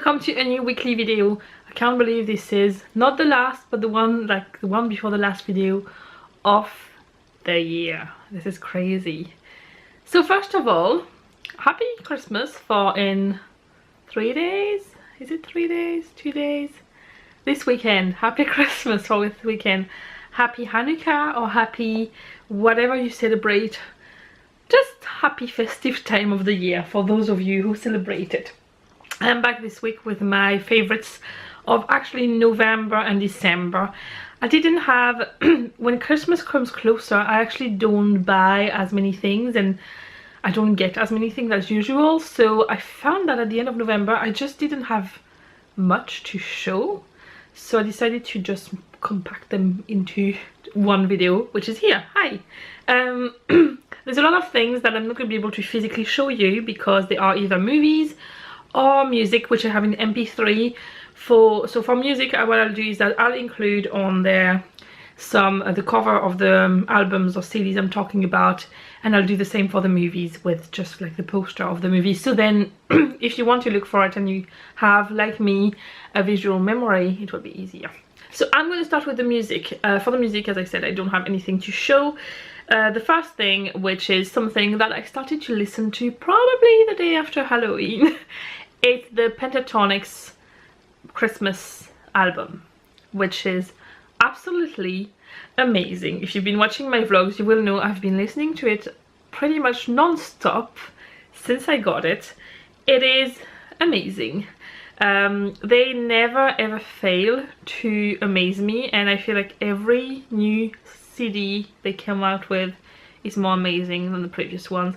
welcome to a new weekly video. I can't believe this is not the last, but the one before the last video of the year. This is crazy. So first of all, happy Christmas for in 3 days. Is it 3 days? 2 days? This weekend. Happy Christmas for this weekend. Happy Hanukkah or happy whatever you celebrate. Just happy festive time of the year for those of you who celebrate it. I'm back this week with my favorites of actually November and December. I didn't have when Christmas comes closer, I actually don't buy as many things and I don't get as many things as usual, so I found that at the end of November I just didn't have much to show, so I decided to just compact them into one video, which is here. Hi. There's a lot of things that I'm not going to be able to physically show you because they are either movies or music, which I have in MP3. So for music, what I'll do is that I'll include on there the cover of the albums or CDs I'm talking about, and I'll do the same for the movies with just like the poster of the movie. So then if you want to look for it and you have, like me, a visual memory, it will be easier. So I'm going to start with the music. For the music, as I said, I don't have anything to show. The first thing, which is something that I started to listen to probably the day after Halloween, it's the Pentatonix Christmas album, which is absolutely amazing. If you've been watching my vlogs, you will know I've been listening to it pretty much non-stop since I got it. It is amazing. They never ever fail to amaze me, and I feel like every new CD they come out with is more amazing than the previous ones.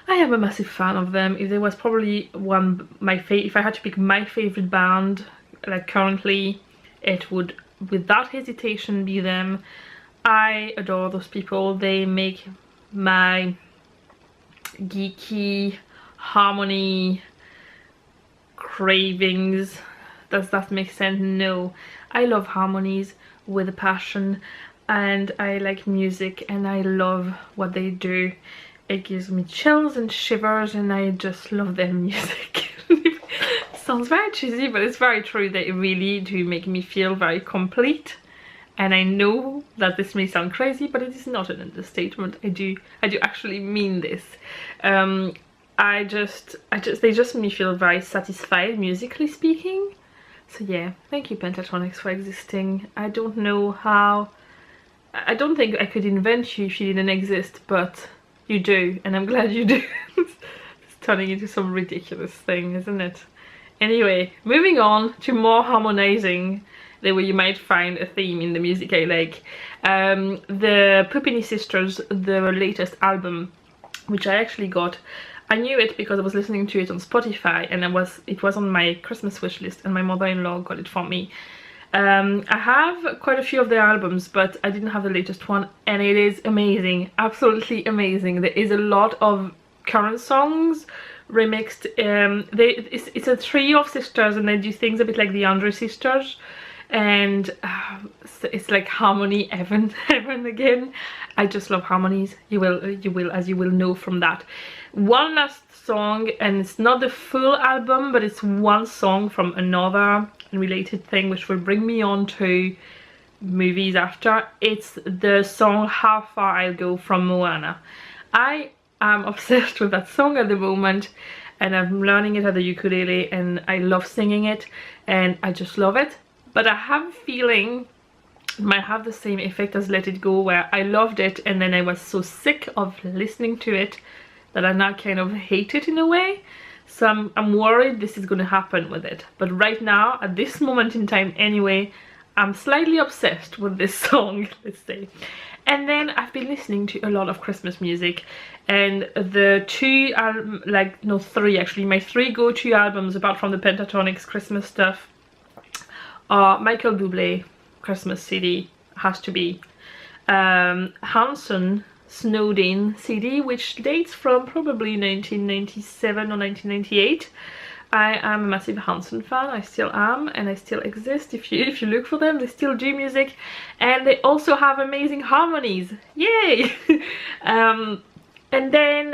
I am a massive fan of them. If there was probably if I had to pick my favorite band, like currently, it would without hesitation be them. I adore those people. They make my geeky harmony cravings, does that make sense? No, I love harmonies with a passion, and I like music and I love what they do. It gives me chills and shivers, and I just love their music. Sounds very cheesy, but it's very true. They really do make me feel very complete, and I know that this may sound crazy, but it is not an understatement. I do actually mean this. They just make me feel very satisfied musically speaking. So yeah, thank you Pentatonix for existing. I don't know how, I don't think I could invent you if you didn't exist, but you do, and I'm glad you do. It's turning into some ridiculous thing, isn't it? Anyway, moving on to more harmonizing, the way you might find a theme in the music I like. The Puppini Sisters, their latest album, which I actually got. I knew it because I was listening to it on Spotify, and it was on my Christmas wish list, and my mother-in-law got it for me. I have quite a few of their albums, but I didn't have the latest one, and it is amazing, absolutely amazing. There is a lot of current songs remixed. It's a trio of sisters, and they do things a bit like the Andre sisters, and it's like harmony heaven again. I just love harmonies. You will know from that. One last song, and it's not the full album, but it's one song from another related thing which will bring me on to movies after. It's the song How Far I'll Go from Moana. I am obsessed with that song at the moment, and I'm learning it at the ukulele, and I love singing it, and I just love it. But I have a feeling it might have the same effect as Let It Go, where I loved it and then I was so sick of listening to it that I now kind of hate it in a way. So I'm worried this is going to happen with it. But right now, at this moment in time anyway, I'm slightly obsessed with this song, let's say. And then I've been listening to a lot of Christmas music, and the three actually, my three go-to albums apart from the Pentatonix Christmas stuff are Michael Bublé Christmas CD, has to be, Hanson Snowed In CD, which dates from probably 1997 or 1998. I am a massive Hanson fan. I still am, and I still exist. If you look for them, they still do music, and they also have amazing harmonies. Yay! And then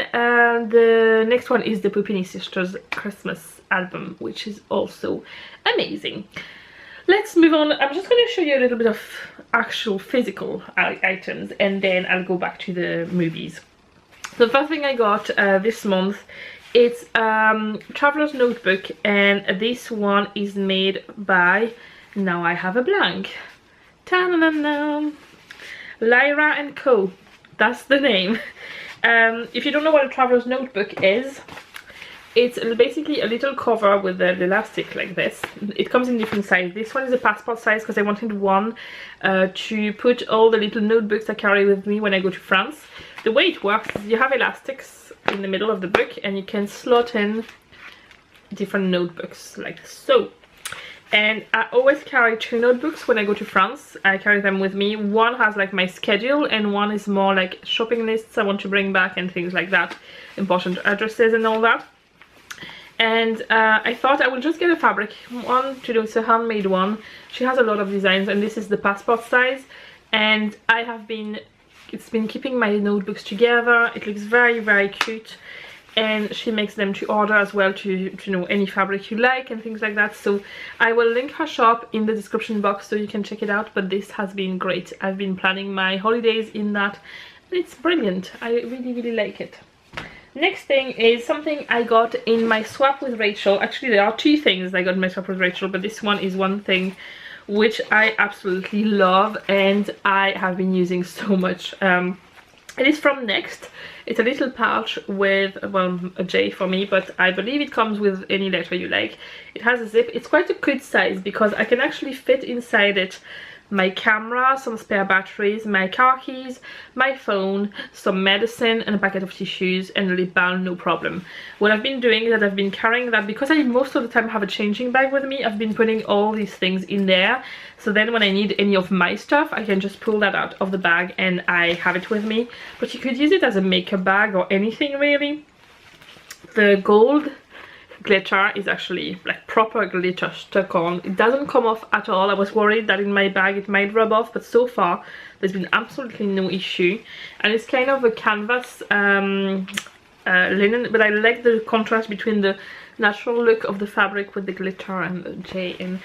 the next one is the Puppini Sisters Christmas album, which is also amazing. Let's move on. I'm just going to show you a little bit of actual physical items, and then I'll go back to the movies. The first thing I got this month, it's traveler's notebook, and this one is made by, now I have a blank, ta-na-na-na, Lyra and Co. That's the name. If you don't know what a traveler's notebook is, it's basically a little cover with an elastic like this. It comes in different sizes. This one is a passport size because I wanted one to put all the little notebooks I carry with me when I go to France. The way it works is you have elastics in the middle of the book, and you can slot in different notebooks like so. And I always carry 2 notebooks when I go to France. I carry them with me. One has like my schedule, and one is more like shopping lists I want to bring back and things like that, important addresses and all that. And I thought I would just get a fabric one to do. It's a handmade one. She has a lot of designs, and this is the passport size. And I have been, it's been keeping my notebooks together. It looks very, very cute. And she makes them to order as well, to know any fabric you like and things like that. So I will link her shop in the description box so you can check it out. But this has been great. I've been planning my holidays in that, and it's brilliant. I really, really like it. Next thing is something I got in my swap with Rachel. Actually, there are 2 things I got in my swap with Rachel, but this one is one thing which I absolutely love and I have been using so much. It is from Next. It's a little pouch with, well, a J for me, but I believe it comes with any letter you like. It has a zip. It's quite a good size because I can actually fit inside it my camera, some spare batteries, my car keys, my phone, some medicine, and a packet of tissues, and a lip balm, no problem. What I've been doing is that I've been carrying that because I most of the time have a changing bag with me. I've been putting all these things in there, so then when I need any of my stuff, I can just pull that out of the bag and I have it with me. But you could use it as a makeup bag or anything really. The gold glitter is actually like proper glitter stuck on. It doesn't come off at all. I was worried that in my bag it might rub off, but so far there's been absolutely no issue. And it's kind of a canvas linen, but I like the contrast between the natural look of the fabric with the glitter and the J, and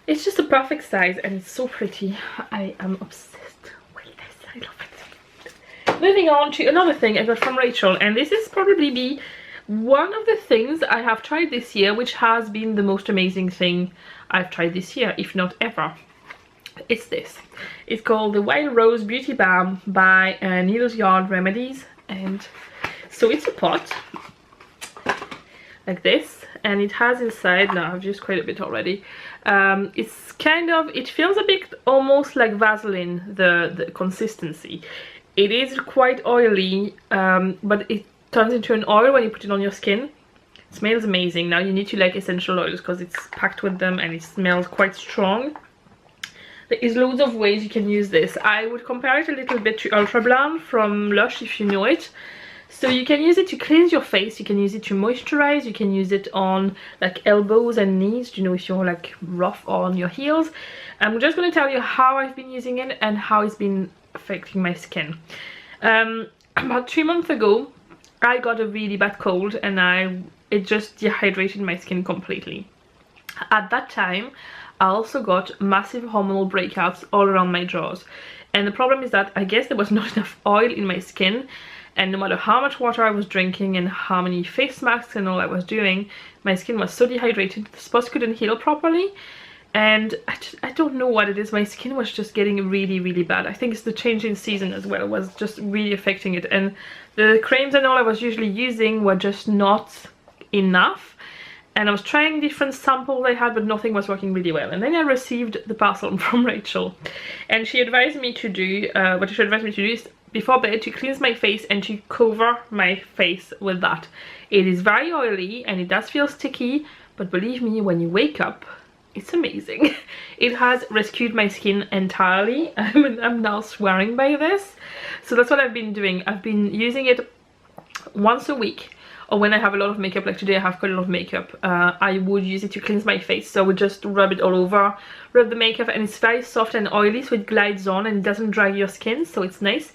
it's just a perfect size and it's so pretty. I am obsessed with this. I love it. Moving on to another thing I got from Rachel, and this is probably one of the things I have tried this year, which has been the most amazing thing I've tried this year, if not ever. It's this. It's called the Wild Rose Beauty Balm by Needles Yard Remedies, and so it's a pot like this, and it has inside, now I've used quite a bit already, it's kind of, it feels a bit almost like Vaseline, the consistency. It is quite oily, but it turns into an oil when you put it on your skin. It smells amazing. Now you need to like essential oils because it's packed with them and it smells quite strong. There is loads of ways you can use this. I would compare it a little bit to Ultra Blonde from Lush, if you know it. So you can use it to cleanse your face, you can use it to moisturize, you can use it on like elbows and knees, you know, if you're like rough or on your heels. I'm just going to tell you how I've been using it and how it's been affecting my skin. About 3 months ago I got a really bad cold and it just dehydrated my skin completely. At that time I also got massive hormonal breakouts all around my jaws, and the problem is that I guess there was not enough oil in my skin, and no matter how much water I was drinking and how many face masks and all I was doing, my skin was so dehydrated the spots couldn't heal properly. And I don't know what it is, my skin was just getting really, really bad. I think it's the change in season as well, was just really affecting it. And the creams and all I was usually using were just not enough. And I was trying different samples I had, but nothing was working really well. And then I received the parcel from Rachel. And she advised me to do, what she advised me to do is before bed to cleanse my face and to cover my face with that. It is very oily and it does feel sticky, but believe me, when you wake up, it's amazing. It has rescued my skin entirely. I'm now swearing by this. So that's what I've been doing. I've been using it once a week or when I have a lot of makeup, like today I have quite a lot of makeup, I would use it to cleanse my face. So I would just rub it all over, rub the makeup, and it's very soft and oily, so it glides on and it doesn't dry your skin, so it's nice.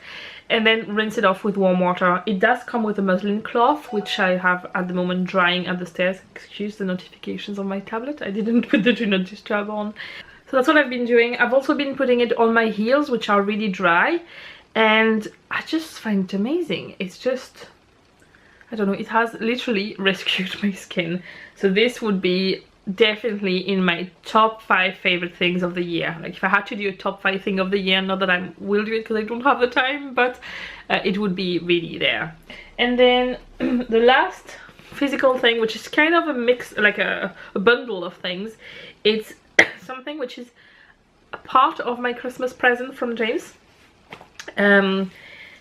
And then rinse it off with warm water. It does come with a muslin cloth, which I have at the moment drying at the stairs. Excuse the notifications on my tablet, I didn't put the do not disturb on. So that's what I've been doing. I've also been putting it on my heels, which are really dry, and I just find it amazing. It's just, I don't know, it has literally rescued my skin. So this would be definitely in my top 5 favorite things of the year. Like if I had to do a top 5 thing of the year, not that I will do it because I don't have the time, but it would be really there. And then the last physical thing, which is kind of a mix, like a bundle of things, it's something which is a part of my Christmas present from James.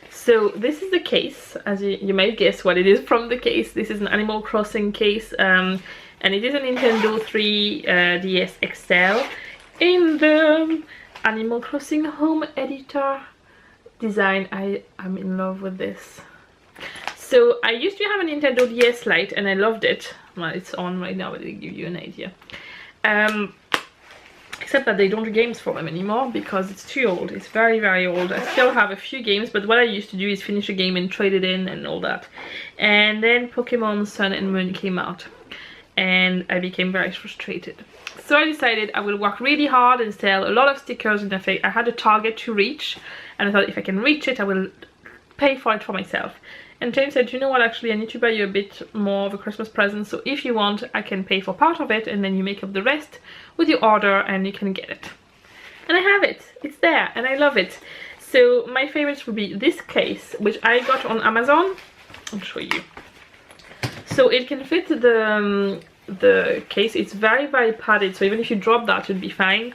So this is the case, as you might guess what it is from the case. This is an Animal Crossing case, and it is a Nintendo 3DS XL in the Animal Crossing Home Editor design. I'm in love with this. So I used to have a Nintendo DS Lite and I loved it. Well, it's on right now, but it'll give you an idea. Except that they don't do games for them anymore because it's too old. It's very, very old. I still have a few games, but what I used to do is finish a game and trade it in and all that. And then Pokemon Sun and Moon came out, and I became very frustrated. So I decided I will work really hard and sell a lot of stickers in effect. I had a target to reach, and I thought if I can reach it, I will pay for it for myself. And James said, you know what, actually I need to buy you a bit more of a Christmas present, so if you want I can pay for part of it and then you make up the rest with your order and you can get it. And I have it, it's there and I love it. So my favorites would be this case, which I got on Amazon. I'll show you. So it can fit the case. It's very, very padded, so even if you drop that it'll be fine.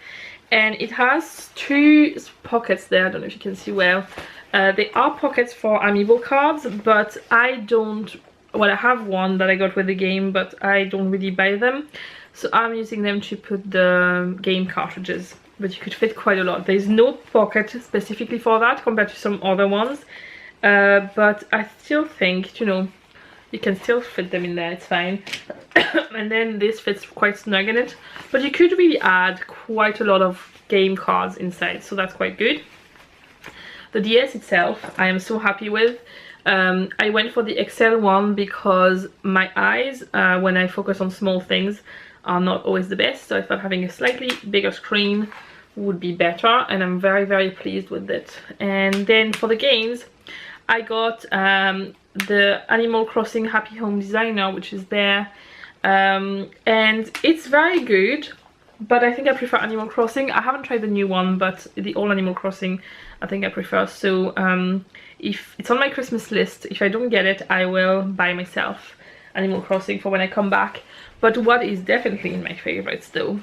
And it has 2 pockets there, I don't know if you can see well. They are pockets for amiibo cards, but I don't, well I have one that I got with the game, but I don't really buy them. So I'm using them to put the game cartridges, but you could fit quite a lot. There's no pocket specifically for that compared to some other ones. But I still think, you know, you can still fit them in there, it's fine. And then this fits quite snug in it. But you could really add quite a lot of game cards inside, so that's quite good. The DS itself, I am so happy with. I went for the XL one because my eyes, when I focus on small things, are not always the best. So I thought having a slightly bigger screen would be better, and I'm very, very pleased with it. And then for the games, I got the Animal Crossing Happy Home Designer, which is there. And it's very good, but I think I prefer Animal Crossing. I haven't tried the new one, but the old Animal Crossing I think I prefer. So if it's on my Christmas list, if I don't get it, I will buy myself Animal Crossing for when I come back. But what is definitely in my favorites though,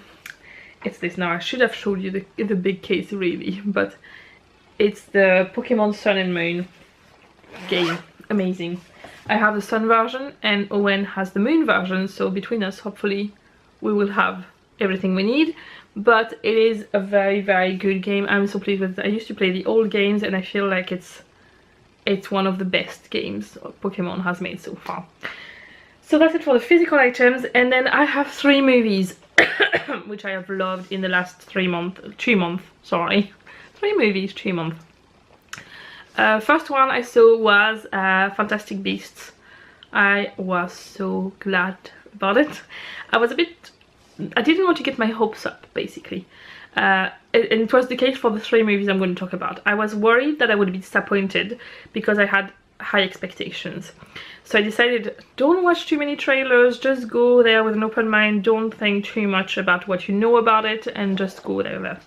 it's this. Now I should have showed you the big case really, but it's the Pokemon Sun and Moon game. Amazing. I have the Sun version and Owen has the Moon version, so between us hopefully we will have everything we need. But it is a very, very good game. I'm so pleased with it. I used to play the old games and I feel like it's one of the best games Pokemon has made so far. So that's it for the physical items. And then I have 3 movies which I have loved in the last 3 months, sorry. 3 movies, 3 months. First one I saw was Fantastic Beasts. I was so glad about it. I didn't want to get my hopes up, basically. And it was the case for the 3 movies I'm going to talk about. I was worried that I would be disappointed because I had high expectations. So I decided, don't watch too many trailers, just go there with an open mind, don't think too much about what you know about it, and just go there.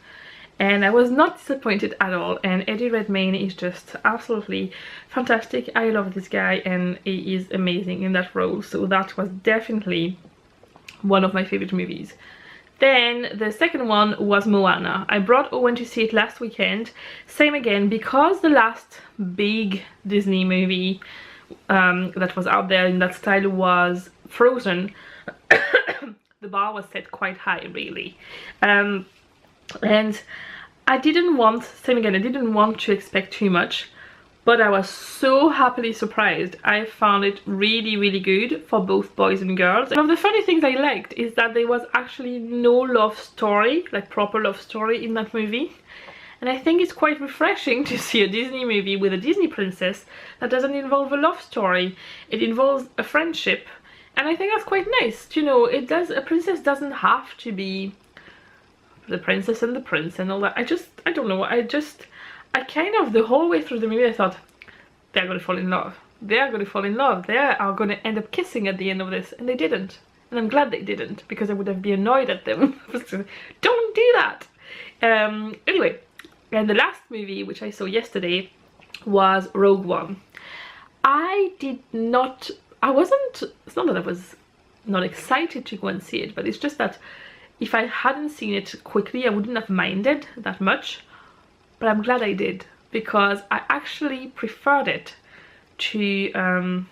And I was not disappointed at all, and Eddie Redmayne is just absolutely fantastic. I love this guy and he is amazing in that role, so that was definitely one of my favorite movies. Then the second one was Moana. I brought Owen to see it last weekend. Same again, because the last big Disney movie that was out there in that style was Frozen. The bar was set quite high, really. And I didn't want, same again, I didn't want to expect too much. but I was so happily surprised. I found it really, really good for both boys and girls. One of the funny things I liked is that there was actually no love story, like proper love story in that movie. And I think it's quite refreshing to see a Disney movie with a Disney princess that doesn't involve a love story. It involves a friendship. And I think that's quite nice. You know, a princess doesn't have to be the princess and the prince and all that. I don't know, I kind of, the whole way through the movie I thought, they're gonna fall in love. They're gonna fall in love. They are gonna end up kissing at the end of this. And they didn't. And I'm glad they didn't, because I would have been annoyed at them. Don't do that! Anyway, and the last movie, which I saw yesterday, was Rogue One. it's not that I was not excited to go and see it, but it's just that if I hadn't seen it quickly, I wouldn't have minded that much. But I'm glad I did, because I actually preferred it to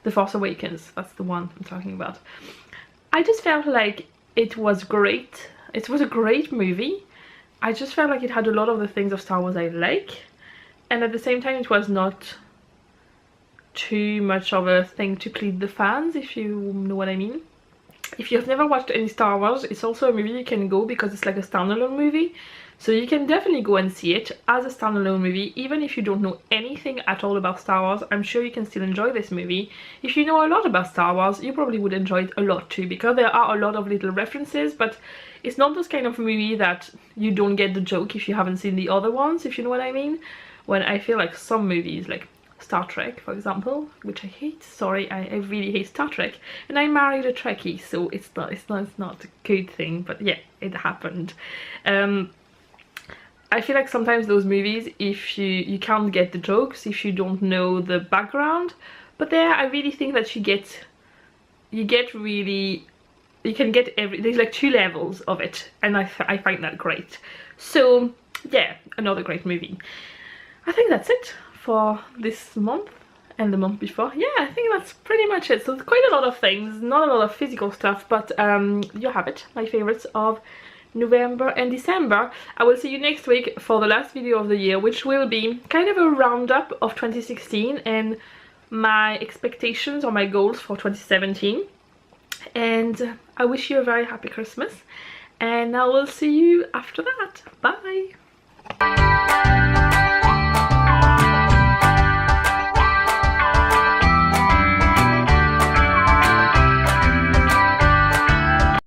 The Force Awakens. That's the one I'm talking about. I just felt like it was great. It was a great movie. I just felt like it had a lot of the things of Star Wars I like, and at the same time it was not too much of a thing to please the fans, if you know what I mean. If you've never watched any Star Wars, it's also a movie you can go, because it's like a standalone movie. So you can definitely go and see it as a standalone movie. Even if you don't know anything at all about Star Wars, I'm sure you can still enjoy this movie. If you know a lot about Star Wars, you probably would enjoy it a lot too, because there are a lot of little references, but it's not this kind of movie that you don't get the joke if you haven't seen the other ones, if you know what I mean. When I feel like some movies, like Star Trek for example, which I hate, sorry, I really hate Star Trek, and I married a Trekkie, so it's not a good thing, but yeah, it happened. I feel like sometimes those movies, if you can't get the jokes if you don't know the background, but there I really think that you can get there's like 2 levels of it, and I find that great. So yeah, another great movie. I think that's it for this month and the month before. Yeah, I think that's pretty much it. So there's quite a lot of things, not a lot of physical stuff, but you have it, my favorites of November and December. I will see you next week for the last video of the year, which will be kind of a roundup of 2016 and my expectations or my goals for 2017. And I wish you a very happy Christmas, and I will see you after that. Bye!